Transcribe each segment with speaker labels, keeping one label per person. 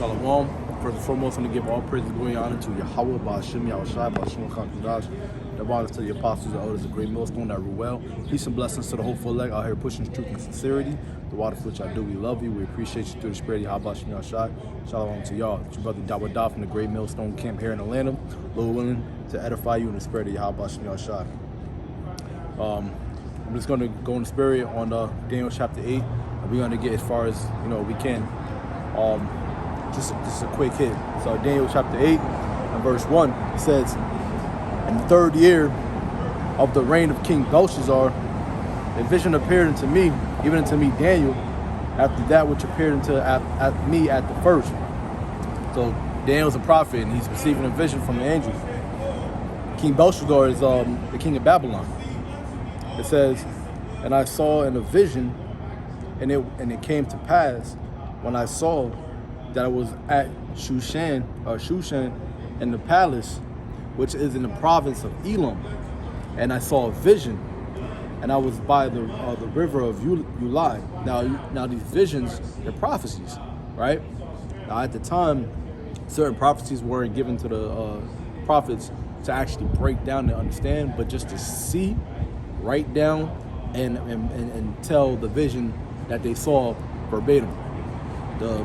Speaker 1: Shalom. First and foremost, I'm going to give all praise and glory and honor to Yahweh, Ba'ashem, Yahushai, Ba'ashem, Kakadash. The honors to the apostles and elders of Great Millstone that rule well. Peace and blessings to the hopeful elect out here pushing truth and sincerity. The water for which I do, we love you. We appreciate you through the spirit of Yahweh, Ba'ashem, Yahushai. Shalom to y'all. It's your brother Dawadah from the Great Millstone camp here in Atlanta. Lord willing to edify you in the spirit of Yahweh, Ba'ashem, Yahushai. I'm just going to go in the spirit on Daniel chapter 8. And we're going to get as far as we can. Just a quick hit. So Daniel chapter 8 and verse 1, it says, in the third year of the reign of King Belshazzar, a vision appeared unto me, even unto me Daniel, after that which appeared unto me at the first. So Daniel's a prophet and he's receiving a vision from the angel. King Belshazzar is the king of Babylon. It says, and I saw in a vision, and it came to pass when I saw that I was at Shushan in the palace, which is in the province of Elam, and I saw a vision, and I was by the river of Ulai. Now these visions, they're prophecies, right? Now at the time, certain prophecies weren't given to the prophets to actually break down and understand, but just to see, write down, and tell the vision that they saw verbatim. The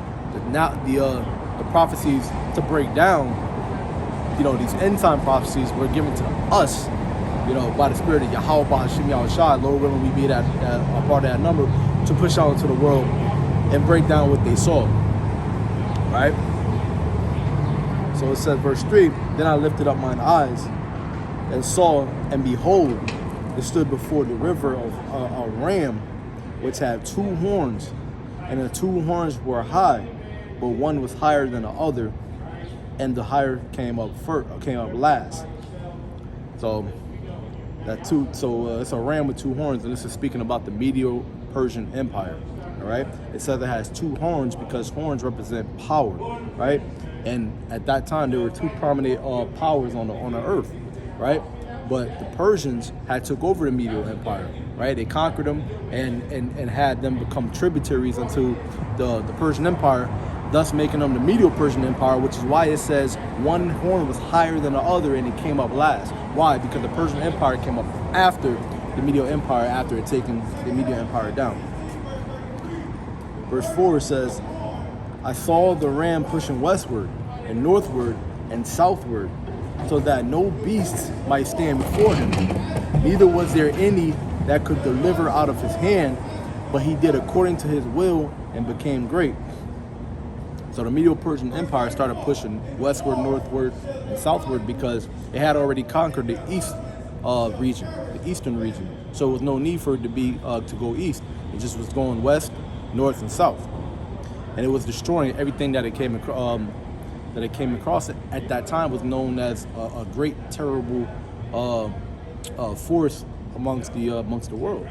Speaker 1: prophecies to break down, these end time prophecies were given to us, by the spirit of Yahweh, Ba'ashem, Yahushai. Lord willing, we be a part of that number to push out into the world and break down what they saw. Right? So it says, verse 3, then I lifted up mine eyes and saw, and behold, there stood before the river of a ram, which had two horns, and the two horns were high, but one was higher than the other, and the higher came up last. So it's a ram with two horns, and this is speaking about the Medo-Persian Empire. All right, it says it has two horns because horns represent power, right? And at that time there were two prominent powers on the earth, right? But the Persians had took over the Medo Empire, right? They conquered them and had them become tributaries unto the Persian Empire, thus making them the Medo-Persian Empire, which is why it says one horn was higher than the other and it came up last. Why? Because the Persian Empire came up after the Medo Empire, after it taken the Medo Empire down. Verse 4 says, I saw the ram pushing westward and northward and southward, so that no beast might stand before him. Neither was there any that could deliver out of his hand, but he did according to his will and became great. So the Medo-Persian Empire started pushing westward, northward, and southward because it had already conquered the eastern region. So there was no need for it to go east. It just was going west, north, and south. And it was destroying everything that it came across at that time. Was known as a great, terrible force amongst the world.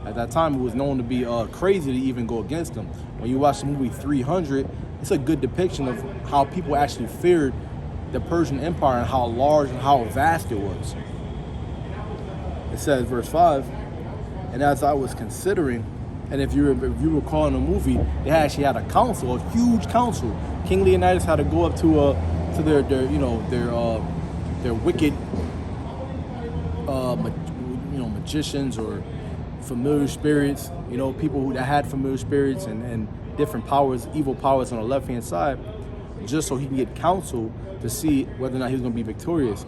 Speaker 1: At that time, it was known to be crazy to even go against them. When you watch the movie 300, it's a good depiction of how people actually feared the Persian Empire and how large and how vast it was. It says, verse 5, and as I was considering, and if you recall in the movie, they actually had a council, a huge council. King Leonidas had to go up to their wicked magicians or familiar spirits, people that had familiar spirits and different powers, evil powers on the left hand side, just so he can get counsel to see whether or not he was going to be victorious.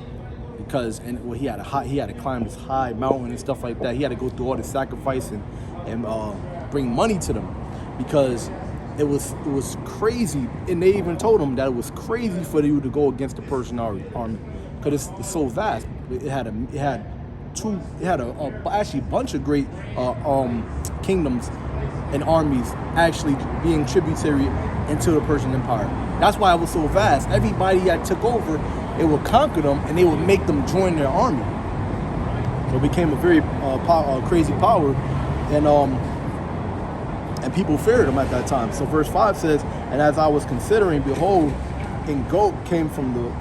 Speaker 1: Because he had to climb this high mountain and stuff like that. He had to go through all the sacrifice and bring money to them, because it was crazy. And they even told him that it was crazy for you to go against the Persian army because it's so vast. It had actually a bunch of great kingdoms and armies actually being tributary into the Persian Empire. That's why it was so vast. Everybody that took over, it would conquer them and they would make them join their army. So it became a very crazy power, and people feared him at that time. So verse 5 says, and as I was considering, behold, a goat came from the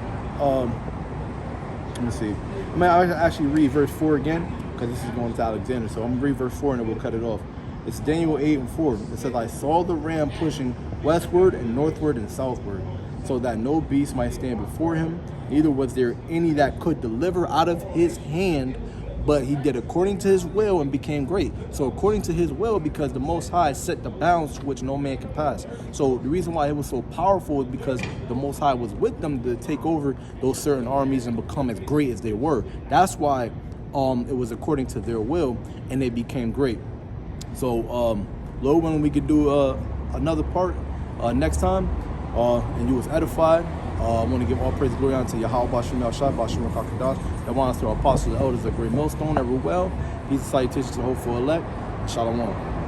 Speaker 1: let me see. I actually read verse 4 again, because this is going to Alexander. So I'm going to read verse 4 and then we'll cut it off. It's Daniel 8:4. It says, I saw the ram pushing westward and northward and southward, so that no beast might stand before him, neither was there any that could deliver out of his hand, but he did according to his will and became great. So according to his will, because the Most High set the bounds which no man can pass. So the reason why it was so powerful is because the Most High was with them to take over those certain armies and become as great as they were. That's why it was according to their will, and they became great. So Lord willing, we could do another part next time, and you was edified. I want to give all praise and glory unto Yahweh Bashim Yahshua Bashim Kakadash. I want us to our apostles, the elders, the great millstone, ever well. These salutations to the hopeful elect. Shalom.